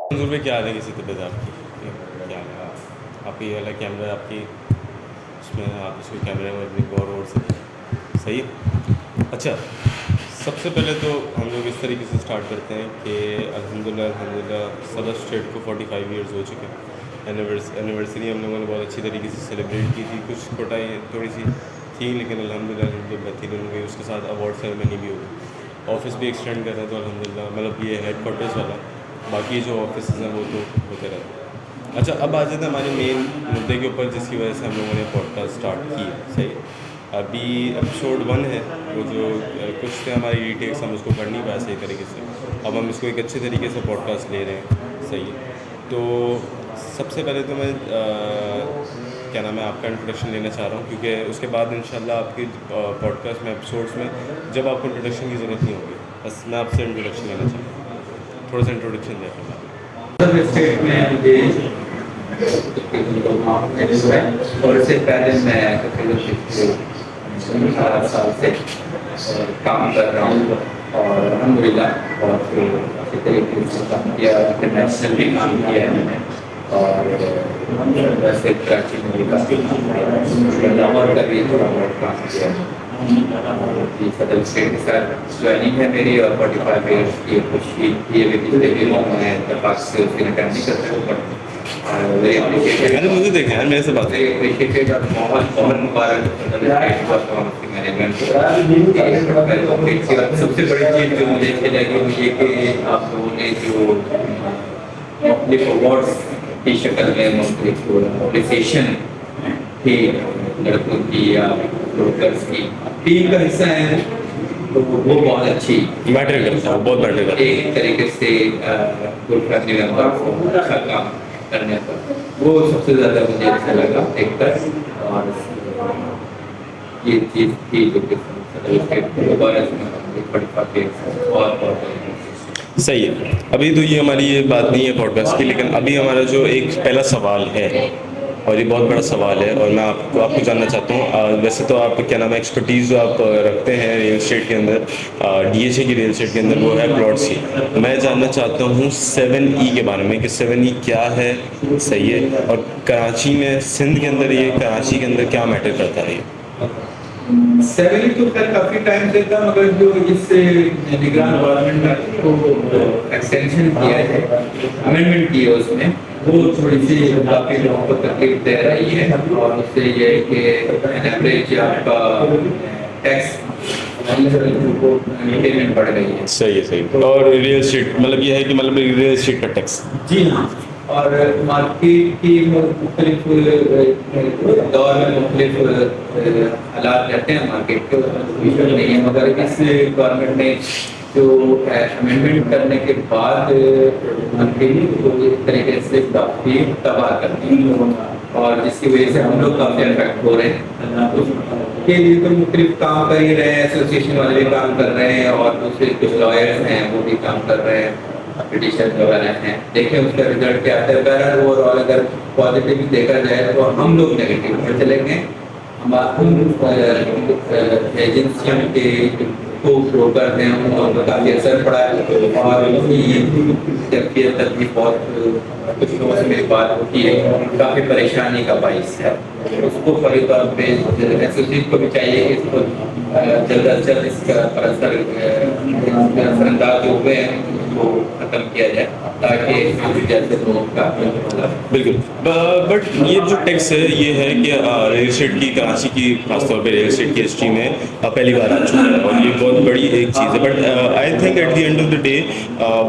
मंजूर में क्या आ रही है किसी तबीयत आपकी? क्या हाल है? आपकी ये वाला कैमरा आपकी उसमें आप इसको कैमरे में अपनी गौर और से सही है। अच्छा, सबसे पहले तो हम लोग इस तरीके से स्टार्ट करते हैं कि अल्हम्दुलिल्लाह सदर स्टेट को 45 इयर्स हो चुके हैं। एनिवर्सरी हम लोगों ने बहुत अच्छी तरीके से सेलिब्रेट की थी। कुछ कोटाई थोड़ी सी थी लेकिन अल्हम्दुलिल्लाह बेहतरीन हुई। उसके साथ अवार्ड सेरेमनी भी होगी। ऑफिस भी एक्सटेंड कर रहे हैं तो अल्हम्दुलिल्लाह मतलब ये हेड क्वार्टर्स वाला, बाकी जो ऑफिस हैं वो तो होते रहते हैं। अच्छा, अब आ जाते हैं हमारे मेन मुद्दे के ऊपर जिसकी वजह से हम लोगों ने पॉडकास्ट स्टार्ट की है। सही है। अभी एपिसोड 1 है, वो जो कुछ थे हमारी रीटेक्स, हम उसको कर नहीं पाए सही तरीके से। अब हम इसको एक अच्छे तरीके से पॉडकास्ट ले रहे हैं। सही है। तो सबसे पहले तो मैं क्या नाम है आपका इंट्रोडक्शन लेना चाह रहा हूँ, क्योंकि उसके बाद इंशाल्लाह आपकी पॉडकास्ट में एपिसोड्स में जब आपको इंट्रोडक्शन की ज़रूरत नहीं होगी, बस मैं आपसे इंट्रोडक्शन लेना चाहता हूँ। थोड़ा सा इंट्रोडक्शन दें अपने बारे स्टेट में मुझे और इससे पहले मैं फेलोशिप 7 साल से काम कर रहा हूँ और अल्हम्दुलिल्लाह बहुत अच्छी तरीके से काम किया, इंटरनेशनल भी काम किया है मैंने। और वैसे कराची में भी काफ़ी काम किया, लाहौर का भी थोड़ा बहुत काम किया जी। सदर स्टेट के साथ ज्वाइनिंग है मेरी और 45 ईयर्स की खुशी ये भी पिछले दिनों मैं इतफाक से उसकी अटेंड नहीं कर सकूँ, बट वेरी अप्रिशिएटेड। में। मुझे देखें यार, मेरे से बात वेरी अप्रिशिएटेड और बहुत मुबारक मैनेजमेंट। सबसे बड़ी चीज़ जो मुझे अच्छी लगी वो ये कि आप लोगों ने जो मुख्तलिफ अवार्ड्स की शक्ल में मुख्तलिफ अप्रिसिएशन थी लड़कों की या वर्कर्स की टीम का हिस्सा है, तो वो बहुत अच्छी मैटर करता है, बहुत मैटर करता है। एक तरीके से ग्रुप फैमिली मेंबर को अच्छा काम करने पर वो सबसे ज़्यादा मुझे अच्छा लगा देखकर। और ये चीज़ थी जो कि दोबारा से बड़ी बात और सही है। अभी तो ये हमारी ये बात नहीं है पॉडकास्ट की, लेकिन अभी हमारा जो एक पहला सवाल है और ये बहुत बड़ा सवाल है और मैं आपको जानना चाहता हूँ। वैसे तो आप क्या नाम है एक्सपर्टीज़ जो आप रखते हैं रियल एस्टेट के अंदर, डीएचए की रियल एस्टेट के अंदर, वो है प्लॉट्स की। मैं जानना चाहता हूँ 7E के बारे में कि 7E क्या है। सही है। और कराची में, सिंध के अंदर, ये कराची के अंदर क्या मैटर करता है ये? 7 तो खैर काफी टाइम से था, मगर जो इससे निगरान गवर्नमेंट ने को एक्सटेंशन किया है, अमेंडमेंट की है उसमें, वो थोड़ी सी काफी लोगों को तकलीफ दे रही है। और उससे ये है कि एवरेज आपका टैक्स पेमेंट बढ़ गई है। सही है, सही। और रियल एस्टेट मतलब ये है कि मतलब रियल एस्टेट का टैक्स। जी हाँ। और मार्केट की मुख्तलिफ दौर में मुख्तलिफ हालात रहते हैं मार्केट के, विषय नहीं है, मगर इस गवर्नमेंट ने जो अमेंडमेंट करने के बाद मार्केट को एक तरीके से काफ़ी तबाह कर दी और जिसकी वजह से हम लोग काफ़ी अफेक्ट हो रहे हैं। के लिए तो मुख्तलिफ काम कर ही रहे हैं, एसोसिएशन वाले भी काम कर रहे हैं और दूसरे कुछ लॉयर्स हैं वो भी काम कर रहे हैं, पिटिशन वगैरह हैं। देखें उसका रिजल्ट क्या आता है। बहरहाल ओवरऑल अगर पॉजिटिव देखा जाए तो हम लोग नेगेटिव में चलेंगे। हमारे एजेंसियों के को ब्रोकर हैं उन लोगों पर काफ़ी असर पड़ा है और उनकी तकलीफ बहुत कुछ लोगों से मेरी बात होती है, काफ़ी परेशानी का बाइस है। उसको फौरी तौर पे एसोसिएशन को भी चाहिए कि इसको जल्द अज जल्द इसका असरअंदाज जो हुए हैं उसको ख़त्म किया जाए ताकि जैसे लोगों का बिल्कुल। बट ये जो टैक्स है ये है कि रियल एस्टेट की, कराची की खासतौर पे रियल एस्टेट की हिस्ट्री में पहली बार आ चुका है और ये बहुत बड़ी एक चीज़ है। But I think at the end of the day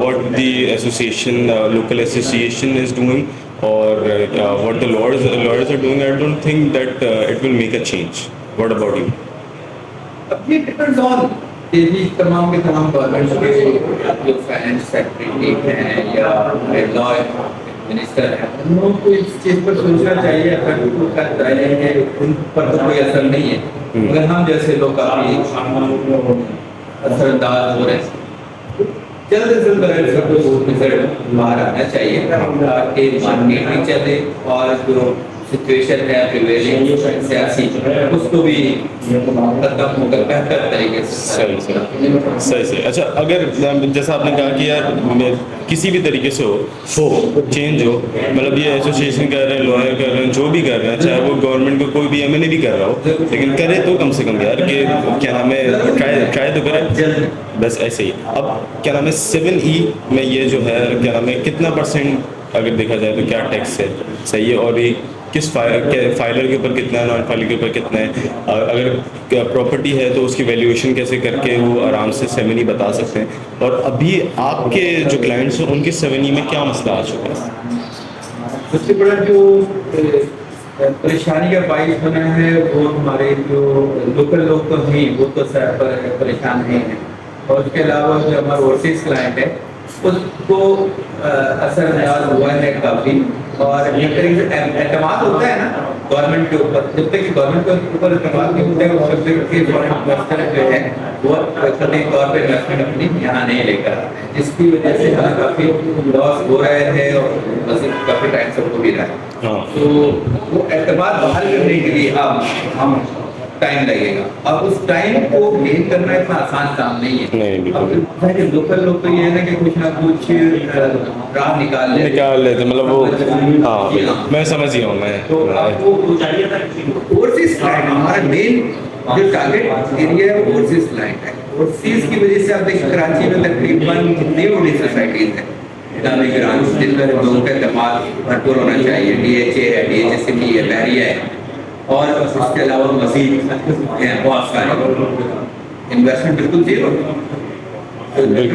what the association, local association is doing और what the lawyers are doing, I don't think that it will make a change. What about you? अब ये depends on भी तमाम के तमाम government के जो finance secretary हैं या लॉ मिनिस्टर हैं, उन लोगों को इस चीज़ पर सोचना चाहिए। अगर उन पर तो कोई असर नहीं है, मगर हम जैसे लोग काफ़ी असरअंदाज हो रहे हैं। जल्द से जल्द सबको रिजल्ट बाहर आना चाहिए ताकि मार्केट भी चले और जो सिचुएशन है प्रिवेलिंग सियासी, उसको भी खत्म होकर बेहतर तरीके से सही सही। अच्छा, अगर जैसा आपने कहा कि यार किसी भी तरीके से हो चेंज हो, मतलब ये एसोसिएशन कर रहे हैं, लॉयर कर रहे हैं, जो भी कर रहे हैं, चाहे वो गवर्नमेंट को कोई भी एमएनए भी कर रहा हो, लेकिन करे तो कम से कम यार कि क्या नाम है, ट्राई तो करे, बस ऐसे ही। अब क्या नाम है 7E में ये जो है क्या नाम है कितना % अगर देखा जाए तो क्या टैक्स है, सही है, और ये किस फाइलर के ऊपर कितना है, नॉन फाइलर के ऊपर कितना है, अगर प्रॉपर्टी है तो उसकी वैल्यूएशन कैसे करके वो आराम से 7E बता सकते हैं, और अभी आपके जो क्लाइंट्स हैं उनके 7E में क्या मसला आ चुका है? सबसे बड़ा जो परेशानी का बाइस बना है वो हमारे जो लोकल लोग तो हैं, वो तो सर परेशान नहीं है, और उसके अलावा जो हमारा ओवरसीज क्लाइंट है उसको असरअंदाज हुआ है काफ़ी। और एक तरीके से एतमाद होता है ना गवर्नमेंट के ऊपर, जब तक कि गवर्नमेंट के ऊपर एतमाद नहीं होता है, वो सब्जेक्ट के फॉरेन इन्वेस्टर जो है वो कभी तौर पर इन्वेस्टमेंट अपनी यहाँ नहीं लेकर आते हैं, जिसकी वजह से हमें काफ़ी लॉस हो रहे थे और बस काफ़ी टाइम से हो भी रहा है। हाँ। तो वो एतमाद बहाल करने के लिए अब हम टाइम लगेगा, और उस टाइम को गेन करना इतना आसान काम नहीं है। नहीं, अब लोकल लोग तो ये है ना कि कुछ ना कुछ राह निकाल लेते, मतलब वो, हाँ मैं समझ गया हूँ मैं। तो आपको ओवरसीज क्लाइंट हमारा मेन जो टारगेट एरिया है ओवरसीज क्लाइंट है। ओवरसीज की वजह से आप देखिए कराची में तकरीबन जितनी बड़ी सोसाइटीज है इस्लामिक ग्रांट्स जिन पर लोगों का इस्तेमाल भरपूर होना चाहिए, DHA है, DHSCP है, बैरिया है, और उसके अलावा मजीद हैं बहुत सारे। इन्वेस्टमेंट बिल्कुल जीरो,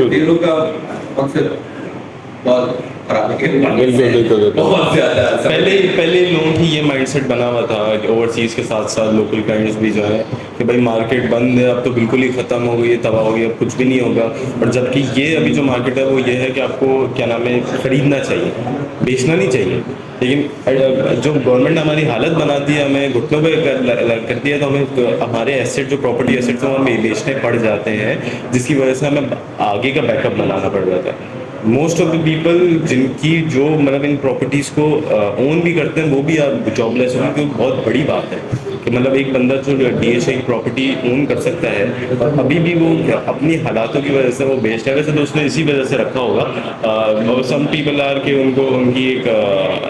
जीरो का कॉन्सेप्ट बहुत खराब है, बहुत ज़्यादा। पहले लोगों की ये माइंडसेट बना हुआ था ओवरसीज़ के साथ साथ लोकल क्लाइंट्स भी जो है कि भाई मार्केट बंद है, अब तो बिल्कुल ही ख़त्म हो गई है, तबाह हो गई, अब कुछ भी नहीं होगा। और जबकि ये अभी जो मार्केट है वो ये है कि आपको क्या नाम है ख़रीदना चाहिए, बेचना नहीं चाहिए। लेकिन जो गवर्नमेंट ने हमारी हालत बनाती है, हमें घुटनों पे करती है, तो हमें हमारे एसेट जो प्रॉपर्टी एसेट्स हैं हमें बेचने पड़ जाते हैं, जिसकी वजह से हमें आगे का बैकअप बनाना पड़ जाता है। मोस्ट ऑफ द पीपल जिनकी जो मतलब इन प्रॉपर्टीज़ को ओन भी करते हैं वो भी आप जॉबलेस हो, क्योंकि बहुत बड़ी बात है कि मतलब एक बंदा जो DHA की प्रॉपर्टी ओन कर सकता है और अभी भी वो अपनी हालातों की वजह से वो बेचता है। वैसे तो उसने इसी वजह से रखा होगा, सम पीपल आर के उनको उनकी एक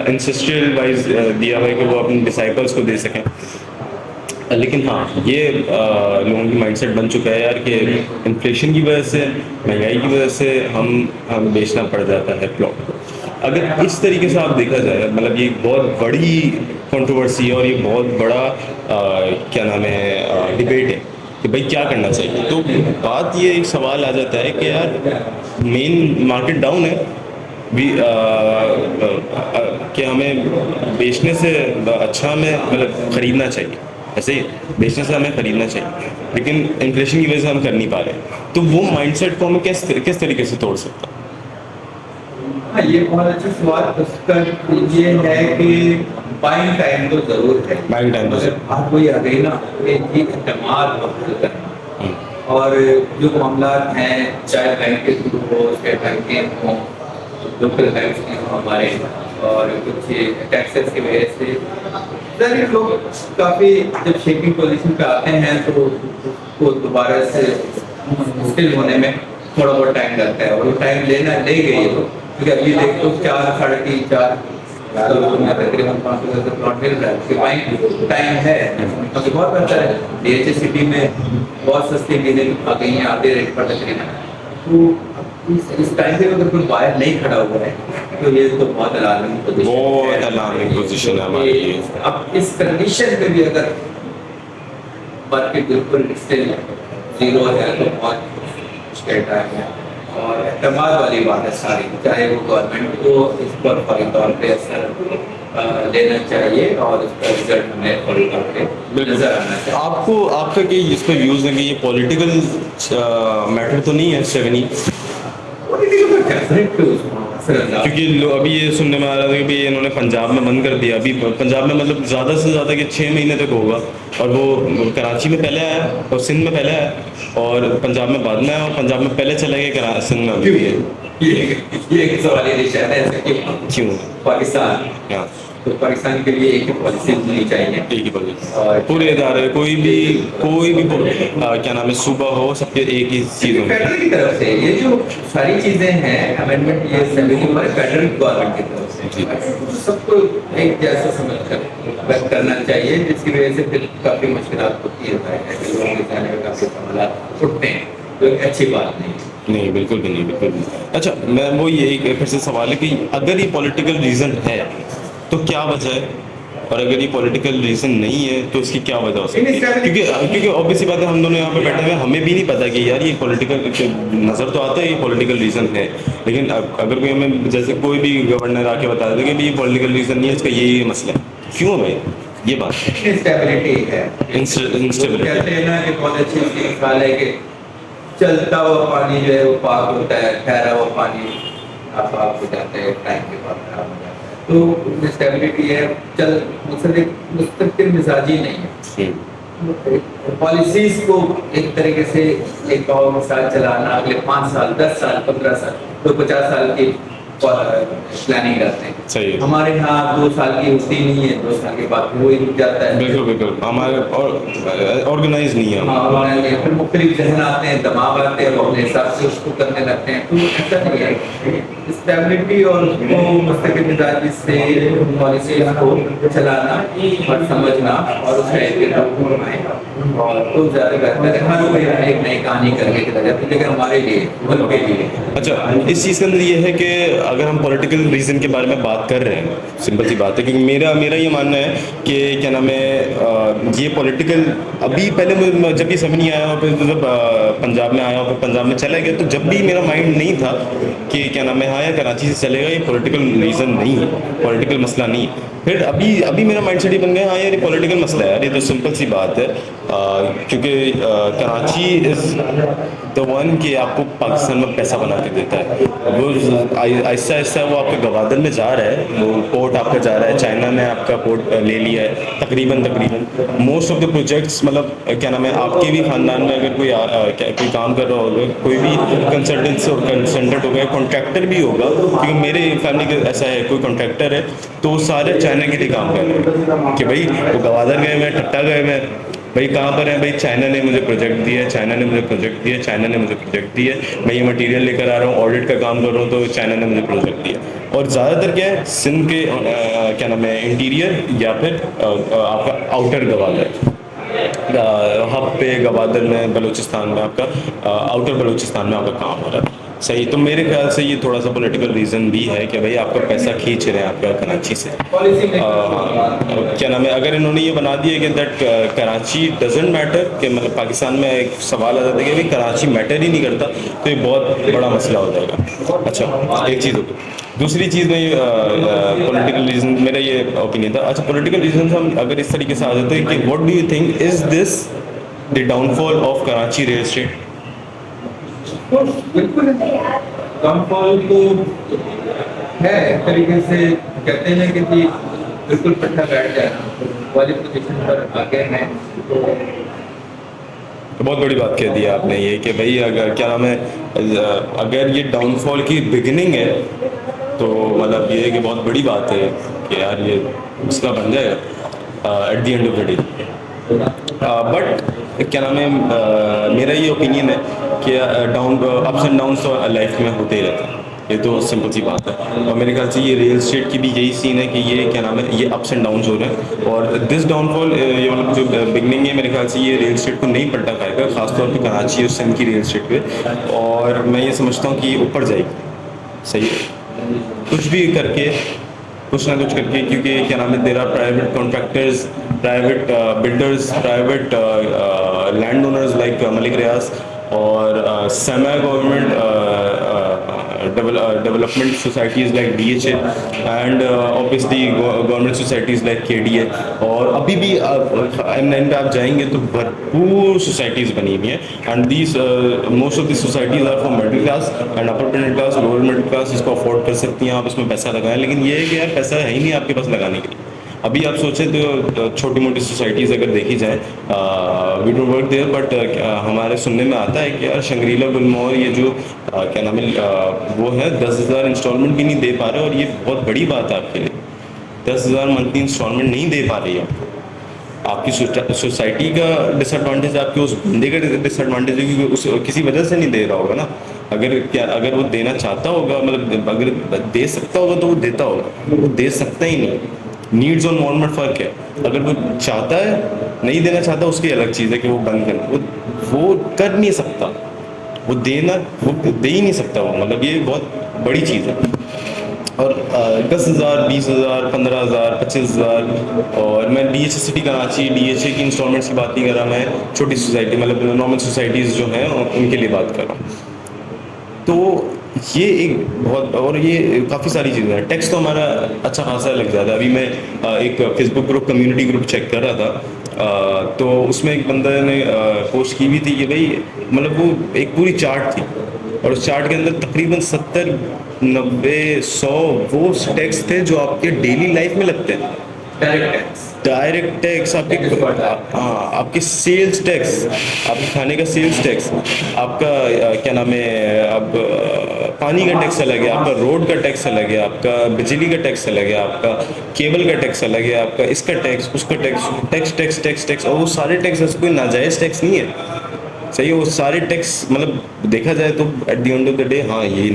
एंसेस्ट्रियल वाइज दिया हुआ है कि वो अपने डिसाइपल्स को दे सकें। लेकिन हाँ ये लोगों की माइंडसेट बन चुका है यार कि इन्फ्लेशन की वजह से, महंगाई की वजह से हम बेचना पड़ जाता है प्लॉट को। अगर इस तरीके से आप देखा जाए, मतलब ये बहुत बड़ी कंट्रोवर्सी है और ये बहुत बड़ा क्या नाम है डिबेट है कि भाई क्या करना चाहिए। तो बात ये एक सवाल आ जाता है कि यार मेन मार्केट डाउन है भी, कि हमें बेचने से अच्छा हमें मतलब ख़रीदना चाहिए, ऐसे ही बेचने से हमें ख़रीदना चाहिए, लेकिन इन्फ्लेशन की वजह से हम कर नहीं पा रहे। तो वो माइंडसेट को हमें किस तरीके से तोड़ सकते हैं? हाँ, ये बहुत अच्छा सवाल। उसका ये है कि बाइंग टाइम तो जरूर है, बाइंग टाइम तो बात वही आ गई ना कि ये इस्तेमाल करना, और जो मामला हैं चाहे बैंक के थ्रू हो, स्टेट बैंक के हों, लोकल बैंक के हों हमारे, और कुछ टैक्सेस की वजह से सारे लोग काफ़ी जब शेकिंग पोजीशन पे आते हैं तो उसको दोबारा से मुश्किल होने में थोड़ा बहुत टाइम लगता है, और वो टाइम ले गई है। क्योंकि अभी देखो 4, 3.5, 4 तकरीबन 500 प्लॉट मिल रहा है, उसके बैंक टाइम है तो बहुत बेहतर है। DHA सिटी में बहुत सस्ती ज़मीनें आ गई हैं आधे रेट पर तकरीबन। तो इस टाइम पे अगर कोई बायर नहीं खड़ा हुआ है तो ये तो बहुत अलार्मिंग पोजीशन है हमारे लिए। अब इस कंडीशन में भी अगर मार्केट बिल्कुल स्टिल जीरो है तो बहुत मुश्किल टाइम है, और एतमाद वाली बात है सारी, चाहे वो गवर्नमेंट को इस पर फौरी तौर पे असर लेना चाहिए और उसका रिजल्ट हमें फौरी तौर पे नजर आना चाहिए। आपका कि इस पर व्यूज़ है कि ये पॉलिटिकल मैटर तो नहीं है 7E? क्योंकि अभी ये सुनने में आ रहा था कि भाई इन्होंने पंजाब में बंद कर दिया, अभी पंजाब में मतलब ज़्यादा से ज़्यादा कि 6 महीने तक होगा, और वो कराची में पहले आया और सिंध में पहले आया और पंजाब में बाद में आया, और पंजाब में पहले चला गया, सिंध में अभी है। ये एक सवाल है, क्यों क्यों पाकिस्तान हाँ तो पाकिस्तान के लिए एक ही पॉलिसी होनी चाहिए। एक ही पॉलिसी, और पूरे इदारे कोई भी क्या नाम है सूबा हो, सबके एक ही चीज़ होनी फेडरल चाहिए। की तरफ से ये जो सारी चीजें हैं अमेंडमेंट, ये सभी हमारे फेडरल गवर्नमेंट की तरफ जी। से सबको एक जैसा समझ कर करना चाहिए, जिसकी वजह से फिर काफी मुश्किलात होती है, लोगों के जाने में काफी सवाल उठते हैं, तो एक अच्छी बात नहीं है। नहीं, बिल्कुल भी नहीं, बिल्कुल भी नहीं। अच्छा, मैं वो यही फिर से सवाल है कि अगर ये पॉलिटिकल रीज़न है तो क्या वजह है, और अगर ये पॉलिटिकल रीज़न नहीं है तो इसकी क्या वजह हो सकती है? क्योंकि ऑब्वियसली बात है, हम दोनों यहाँ पे बैठे हुए हैं, हमें भी नहीं पता कि यार ये पॉलिटिकल, नज़र तो आता है ये पॉलिटिकल रीज़न है, लेकिन अगर कोई हमें जैसे कोई भी गवर्नर आके बता दे कि भाई ये पॉलिटिकल रीज़न नहीं है, इसका ये मसला है, क्यों भाई ये बात इंस्टेबिलिटी है। इंस्टेबिलिटी। कहते हैं ना कि बहुत अच्छी उसकी मिसाल है कि चलता हुआ पानी जो है वो पाक होता है, ठहरा हुआ पानी आप हो जाता है, टाइम के बाद खराब हो जाता है। तो इंस्टेबिलिटी है, चल मुस्तकिल मिजाजी नहीं है। पॉलिसीज को एक तरीके से एक पावर के साथ चलाना, अगले 5 साल 10 साल 15 साल तो 50 साल की प्लानिंग करते हैं। सही है। हमारे यहाँ 2 साल की होती नहीं है, 2 साल के बाद वो ही रुक जाता है। बिल्कुल बिल्कुल, हमारे और ऑर्गेनाइज नहीं है हम। हाँ, फिर मुख्तलिफ जहन आते हैं, दबाव आते हैं, वो अपने हिसाब से उसको करने लगते हैं, तो ऐसा नहीं है। स्टेबिलिटी और उसको मुस्तकिल मिजाजी से पॉलिसीज को चलाना और समझना और उसका एक और तो ज़्यादा बेहतर है। हर कोई एक नई कहानी करके चला जाता है, लेकिन हमारे लिए, मुल्क के लिए। अच्छा, इस चीज़ के अंदर ये है कि अगर हम पॉलिटिकल रीज़न के बारे में बात कर रहे हैं, सिंपल सी बात है, क्योंकि मेरा मेरा ये मानना है कि क्या नाम है ये पॉलिटिकल, अभी पहले जब ये समझ नहीं आया, और फिर जब पंजाब में आया और फिर पंजाब में चला गया, तो जब भी मेरा माइंड नहीं था कि क्या नाम है हाँ यार कराची से चलेगा, ये पॉलिटिकल रीज़न नहीं है, पॉलिटिकल मसला नहीं है। फिर अभी अभी मेरा माइंड सेट ही बन गया हाँ यार ये पॉलिटिकल मसला है यार, ये तो सिंपल सी बात है, क्योंकि कराची इज़ द वन कि आपको पाकिस्तान में पैसा बना के देता है, वो ऐसा ऐसा वो आपके गवादर में जा रहा है, वो पोर्ट आपका जा रहा है, चाइना ने आपका पोर्ट ले लिया है तकरीबन मोस्ट ऑफ द प्रोजेक्ट्स, मतलब क्या नाम है आपके भी ख़ानदान में अगर कोई काम कर रहा होगा, कोई भी कंसल्टेंट होगा, कॉन्ट्रैक्टर भी होगा, क्योंकि मेरे फैमिली का ऐसा है, कोई कॉन्ट्रैक्टर है तो वो सारे चाइना के लिए काम कर रहे हैं कि भाई वो गवादर गए हुए हैं, टट्टा गए हुए हैं, भाई कहाँ पर है, भाई चाइना ने मुझे प्रोजेक्ट दिया है, चाइना ने मुझे प्रोजेक्ट दिया है, चाइना ने मुझे प्रोजेक्ट दिया है, मैं ये मटेरियल लेकर आ रहा हूँ, ऑडिट का काम कर रहा हूँ तो चाइना ने मुझे प्रोजेक्ट दिया। और ज़्यादातर क्या है, सिंध के क्या नाम है इंटीरियर या फिर आपका आउटर गवादर, हब पे गवादर में बलूचिस्तान में आपका आउटर बलूचिस्तान में आपका काम हो रहा है। सही, तो मेरे ख्याल से ये थोड़ा सा पॉलिटिकल रीज़न भी है कि भाई आपका पैसा खींच रहे हैं आपका कराची से। क्या नाम है, अगर इन्होंने ये बना दिया कि दैट कराची डजेंट मैटर, कि मतलब पाकिस्तान में एक सवाल आ जाता है कि भाई कराची मैटर ही नहीं करता, तो ये बहुत बड़ा मसला हो जाएगा। अच्छा, एक चीज़ होगी, दूसरी चीज़ में पॉलिटिकल रीज़न, मेरा ये ओपिनियन था। अच्छा, पॉलिटिकल रीज़न हम अगर इस तरीके से आ जाते हैं कि what do you think is this the downfall of Karachi real estate? बिल्कुल डाउनफॉल तो है, एक तरीके से कहते हैं कि जी बिल्कुल पट्टा बैठ जाना वाली पोजीशन पर आ गए हैं। तो बहुत बड़ी बात कह दी है आपने ये कि भाई अगर क्या नाम है अगर ये डाउनफॉल की बिगिनिंग है तो मतलब ये है कि बहुत बड़ी बात है कि यार ये मसला बन जाएगा eight the end of the day. But क्या नाम है मेरा ये ओपिनियन है कि अप्स एंड डाउन्स तो लाइफ में होते ही रहते हैं, ये तो सिंपल सी बात है। और मेरे ख्याल से ये रियल एस्टेट की भी यही सीन है कि ये क्या नाम है ये अप्स एंड डाउन्स हो रहे हैं, और दिस डाउनफॉल ये मतलब जो बिगनिंग है मेरे ख्याल से ये रियल एस्टेट को नहीं पलटा पाएगा, खासतौर पे कराची और सिंध की रियल एस्टेट पे, और मैं ये समझता हूँ कि ये ऊपर जाएगी। सही है, कुछ भी करके कुछ ना कुछ करके, क्योंकि क्या नाम है there are private contractors, private builders, private land owners like Malik Riaz, और semi government development societies like DHA and obviously government societies like KDA, और अभी भी M9 पे आप जाएंगे तो भरपूर सोसाइटीज़ बनी हुई हैं, and these most of the societies are for middle class and upper middle class, lower middle class, इसको अफोर्ड कर सकती हैं, आप इसमें पैसा लगाएं, लेकिन ये है कि यार पैसा है ही नहीं आपके पास लगाने के लिए। अभी आप सोचें तो छोटी मोटी सोसाइटीज़ अगर देखी जाए we don't work there, but हमारे सुनने में आता है कि यार शंग्रीला गुलमोहर ये जो क्या नाम है वो है 10,000 इंस्टॉलमेंट भी नहीं दे पा रहे, और ये बहुत बड़ी बात है आपके लिए। 10,000 मंथली इंस्टॉलमेंट नहीं दे पा रही है आपको, आपकी सोसाइटी का डिसएडवांटेज, आपके उस बंदे का डिसएडवांटेज है, क्योंकि उस किसी वजह से नहीं दे रहा होगा ना। अगर वो देना चाहता होगा, मतलब अगर दे सकता होगा तो वो देता होगा, वो दे सकता ही नहीं। नीड्स और वांट में फ़र्क है। अगर वो चाहता है, नहीं देना चाहता उसकी अलग चीज़ है कि वो बंद करना, वो कर नहीं सकता, वो दे ही नहीं सकता वो, मतलब ये बहुत बड़ी चीज़ है। और 10,000, 20,000, 15,000, 25,000, और मैं DHA सिटी कराची, DHA की इंस्टॉलमेंट्स की बात नहीं कर रहा, मैं छोटी सोसाइटी, मतलब नॉर्मल सोसाइटीज़ जो हैं उनके लिए बात कर रहा हूँ। तो ये एक बहुत, और ये काफ़ी सारी चीज़ें हैं। टैक्स तो हमारा अच्छा खासा लग जाता है। अभी मैं एक Facebook group, community group check कर रहा था, तो उसमें एक बंदे ने पोस्ट की हुई थी कि भाई, मतलब वो एक पूरी चार्ट थी, और उस चार्ट के अंदर तकरीबन 70, 90, 100 वो टैक्स थे जो आपके डेली लाइफ में लगते हैं। डायरेक्ट टैक्स आपके, हाँ, आपके सेल्स टैक्स, आपके खाने का सेल्स टैक्स, आपका क्या नाम है, अब पानी का टैक्स अलग है, आपका रोड का टैक्स अलग है, आपका बिजली का टैक्स अलग है, आपका केबल का टैक्स अलग है, आपका इसका टैक्स, उसका tax, tax tax tax tax, और वो सारे टैक्स ऐसे कोई नाजायज़ टैक्स नहीं है। सही है, वो सारे टैक्स मतलब देखा जाए तो eight the end of the day, हाँ, यही